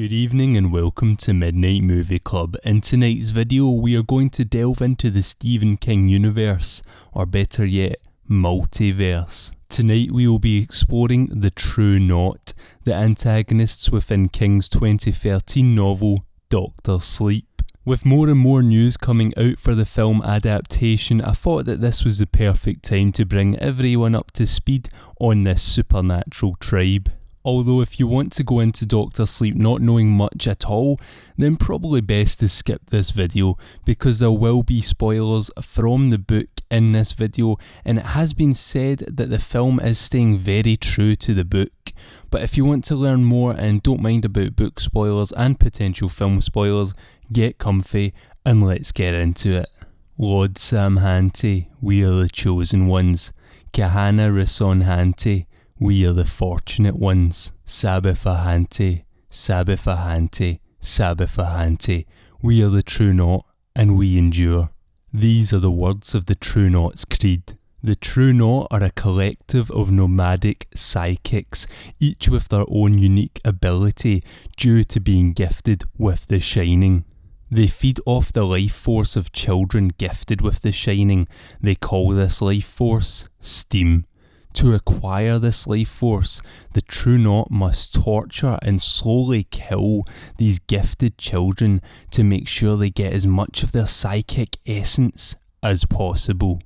Good evening and welcome to Midnight Movie Club. In tonight's video we are going to delve into the Stephen King universe, or better yet, multiverse. Tonight we will be exploring the True Knot, the antagonists within King's 2013 novel Dr. Sleep. With more and more news coming out for the film adaptation, I thought that this was the perfect time to bring everyone up to speed on this supernatural tribe. Although if you want to go into Dr. Sleep not knowing much at all, then probably best to skip this video because there will be spoilers from the book in this video, and it has been said that the film is staying very true to the book. But if you want to learn more and don't mind about book spoilers and potential film spoilers, get comfy and let's get into it. Lord Sam Hanty, we are the chosen ones. Kahana Rason Hanty, we are the fortunate ones. Sabitha Hanty, Sabitha Hanty, Sabitha Hanty, we are the True Knot and we endure. These are the words of the True Knot's creed. The True Knot are a collective of nomadic psychics, each with their own unique ability due to being gifted with the Shining. They feed off the life force of children gifted with the Shining. They call this life force steam. To acquire this life force, the True Knot must torture and slowly kill these gifted children to make sure they get as much of their psychic essence as possible.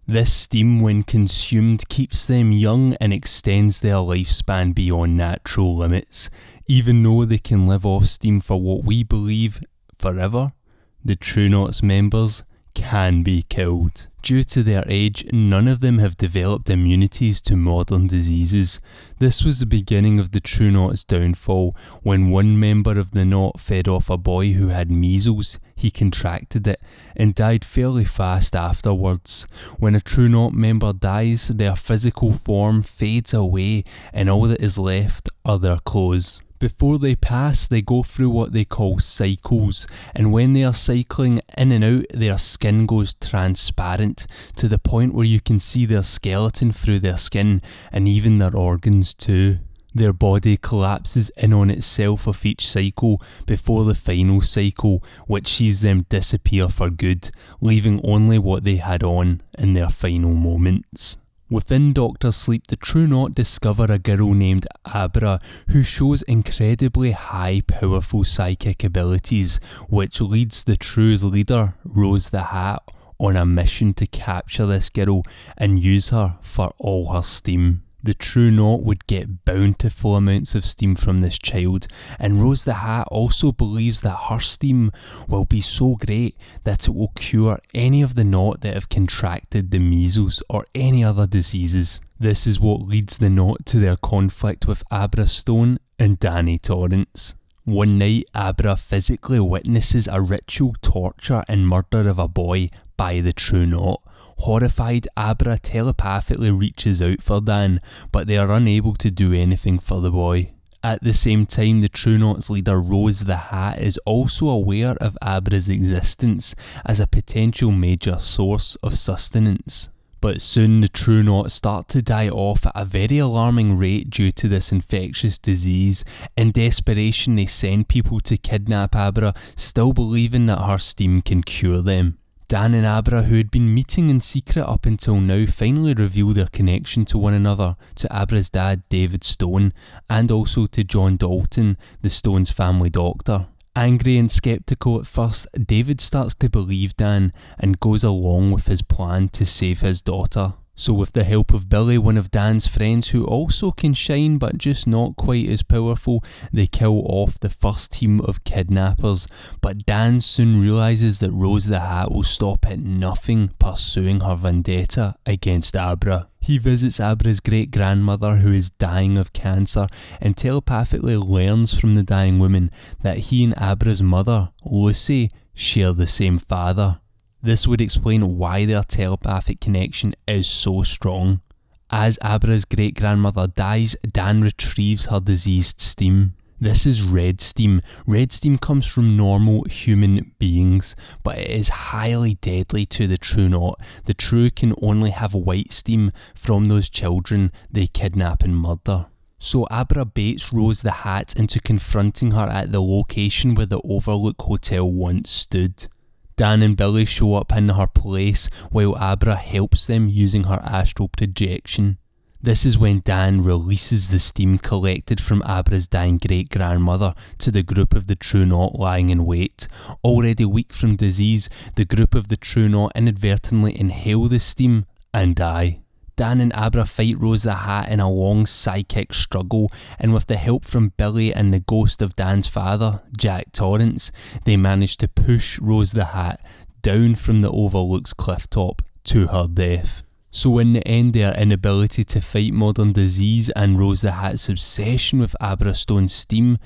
This steam, when consumed, keeps them young and extends their lifespan beyond natural limits. Even though they can live off steam for what we believe forever, the True Knot's members can be killed. Due to their age, none of them have developed immunities to modern diseases. This was the beginning of the True Knot's downfall. When one member of the Knot fed off a boy who had measles, he contracted it and died fairly fast afterwards. When a True Knot member dies, their physical form fades away and all that is left are their clothes. Before they pass, they go through what they call cycles, and when they are cycling in and out, their skin goes transparent to the point where you can see their skeleton through their skin and even their organs too. Their body collapses in on itself with each cycle before the final cycle, which sees them disappear for good, leaving only what they had on in their final moments. Within Dr. Sleep, the True Knot discover a girl named Abra who shows incredibly high, powerful psychic abilities, which leads the True's leader, Rose the Hat, on a mission to capture this girl and use her for all her steam. The True Knot would get bountiful amounts of steam from this child, and Rose the Hat also believes that her steam will be so great that it will cure any of the Knot that have contracted the measles or any other diseases. This is what leads the Knot to their conflict with Abra Stone and Danny Torrance. One night, Abra physically witnesses a ritual torture and murder of a boy by the True Knot. Horrified, Abra telepathically reaches out for Dan, but they are unable to do anything for the boy. At the same time, the True Knot's leader Rose the Hat is also aware of Abra's existence as a potential major source of sustenance. But soon the True Knot start to die off at a very alarming rate due to this infectious disease. In desperation, they send people to kidnap Abra, still believing that her steam can cure them. Dan and Abra, who had been meeting in secret up until now, finally reveal their connection to one another, to Abra's dad, David Stone, and also to John Dalton, the Stones' family doctor. Angry and skeptical at first, David starts to believe Dan and goes along with his plan to save his daughter. So with the help of Billy, one of Dan's friends who also can shine but just not quite as powerful, they kill off the first team of kidnappers. But Dan soon realises that Rose the Hat will stop at nothing pursuing her vendetta against Abra. He visits Abra's great-grandmother who is dying of cancer and telepathically learns from the dying woman that he and Abra's mother, Lucy, share the same father. This would explain why their telepathic connection is so strong. As Abra's great-grandmother dies, Dan retrieves her diseased steam. This is red steam. Red steam comes from normal human beings, but it is highly deadly to the True Knot. The True can only have white steam from those children they kidnap and murder. So Abra baits Rose the Hat into confronting her at the location where the Overlook Hotel once stood. Dan and Billy show up in her place while Abra helps them using her astral projection. This is when Dan releases the steam collected from Abra's dying great-grandmother to the group of the True Knot lying in wait. Already weak from disease, the group of the True Knot inadvertently inhale the steam and die. Dan and Abra fight Rose the Hat in a long psychic struggle, and with the help from Billy and the ghost of Dan's father, Jack Torrance, they manage to push Rose the Hat down from the Overlook's cliff top to her death. So in the end, their inability to fight modern disease and Rose the Hat's obsession with Abra Stone's steam,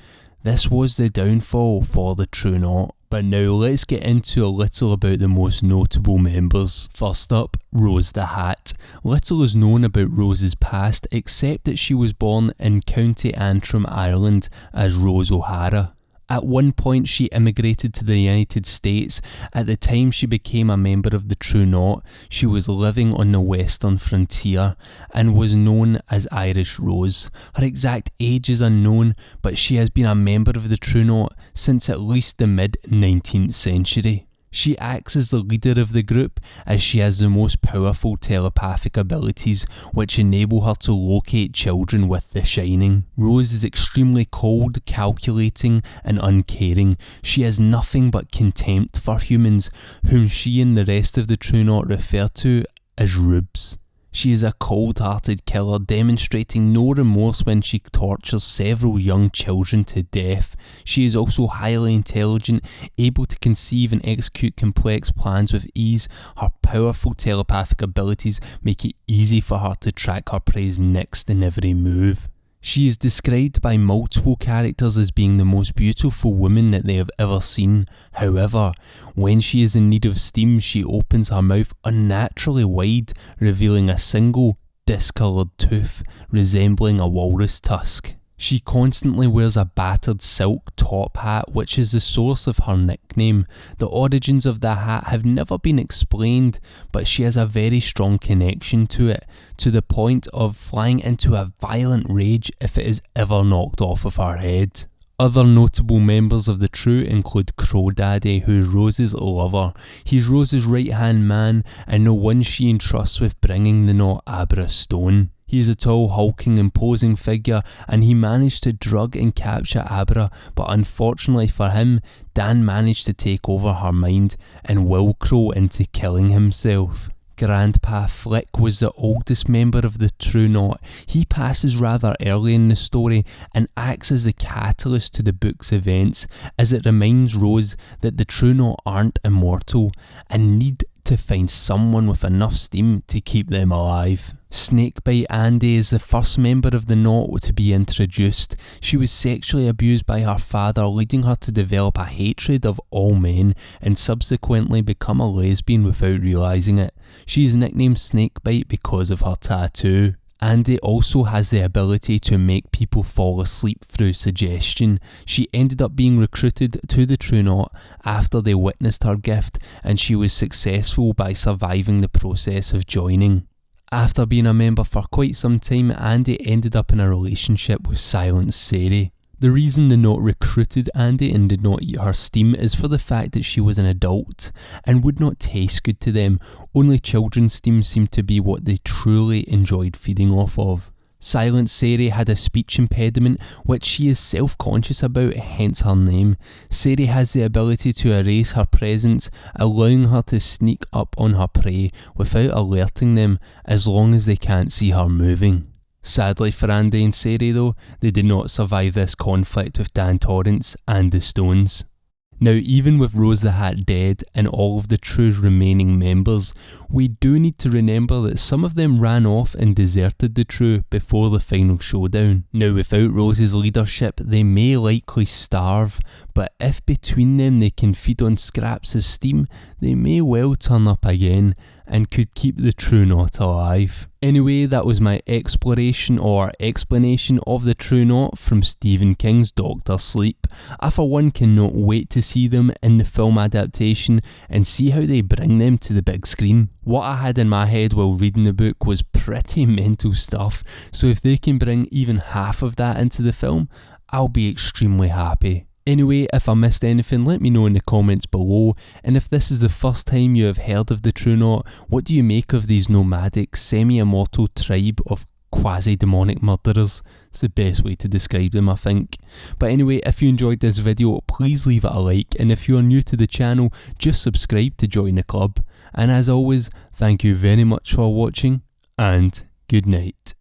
this was the downfall for the True Knot. But now let's get into a little about the most notable members. First up, Rose the Hat. Little is known about Rose's past except that she was born in County Antrim, Ireland as Rose Ohhara. At one point she immigrated to the United States. At the time she became a member of the True Knot, she was living on the western frontier and was known as Irish Rose. Her exact age is unknown, but she has been a member of the True Knot since at least the mid-19th century. She acts as the leader of the group as she has the most powerful telepathic abilities which enable her to locate children with the Shinning. Rose is extremely cold, calculating and uncaring. She has nothing but contempt for humans, whom she and the rest of the True Knot refer to as rubes. She is a cold-hearted killer, demonstrating no remorse when she tortures several young children to death. She is also highly intelligent, able to conceive and execute complex plans with ease. Her powerful telepathic abilities make it easy for her to track her prey's next and every move. She is described by multiple characters as being the most beautiful woman that they have ever seen. However, when she is in need of steam, she opens her mouth unnaturally wide, revealing a single, discoloured tooth resembling a walrus tusk. She constantly wears a battered silk top hat, which is the source of her nickname. The origins of the hat have never been explained, but she has a very strong connection to it, to the point of flying into a violent rage if it is ever knocked off of her head. Other notable members of the True include Crow Daddy, who is Rose's lover. He's Rose's right-hand man and the one she entrusts with bringing the knot Abra Stone. He is a tall, hulking, imposing figure, and he managed to drug and capture Abra, but unfortunately for him, Dan managed to take over her mind and will Crow into killing himself. Grandpa Flick was the oldest member of the True Knot. He passes rather early in the story and acts as the catalyst to the book's events, as it reminds Rose that the True Knot aren't immortal and need to find someone with enough steam to keep them alive. Snakebite Andy is the first member of the Knot to be introduced. She was sexually abused by her father, leading her to develop a hatred of all men and subsequently become a lesbian without realising it. She is nicknamed Snakebite because of her tattoo. Andy also has the ability to make people fall asleep through suggestion. She ended up being recruited to the True Knot after they witnessed her gift, and she was successful by surviving the process of joining. After being a member for quite some time, Andy ended up in a relationship with Silent Sari. The reason the Knot recruited Andy and did not eat her steam is for the fact that she was an adult and would not taste good to them. Only children's steam seemed to be what they truly enjoyed feeding off of. Silent Sari had a speech impediment which she is self-conscious about, hence her name. Sari has the ability to erase her presence, allowing her to sneak up on her prey without alerting them as long as they can't see her moving. Sadly for Andy and Sari though, they did not survive this conflict with Dan Torrance and the Stones. Now, even with Rose the Hat dead and all of the True's remaining members, we do need to remember that some of them ran off and deserted the True before the final showdown. Now, without Rose's leadership, they may likely starve, but if between them they can feed on scraps of steam, they may well turn up again, and could keep the True Knot alive. Anyway, that was my exploration or explanation of the True Knot from Stephen King's Dr. Sleep. I for one cannot wait to see them in the film adaptation and see how they bring them to the big screen. What I had in my head while reading the book was pretty mental stuff, so if they can bring even half of that into the film, I'll be extremely happy. Anyway, if I missed anything, let me know in the comments below, and if this is the first time you have heard of the True Knot, what do you make of these nomadic, semi-immortal tribe of quasi-demonic murderers? It's the best way to describe them, I think. But anyway, if you enjoyed this video, please leave it a like, and if you are new to the channel, just subscribe to join the club. And as always, thank you very much for watching, and good night.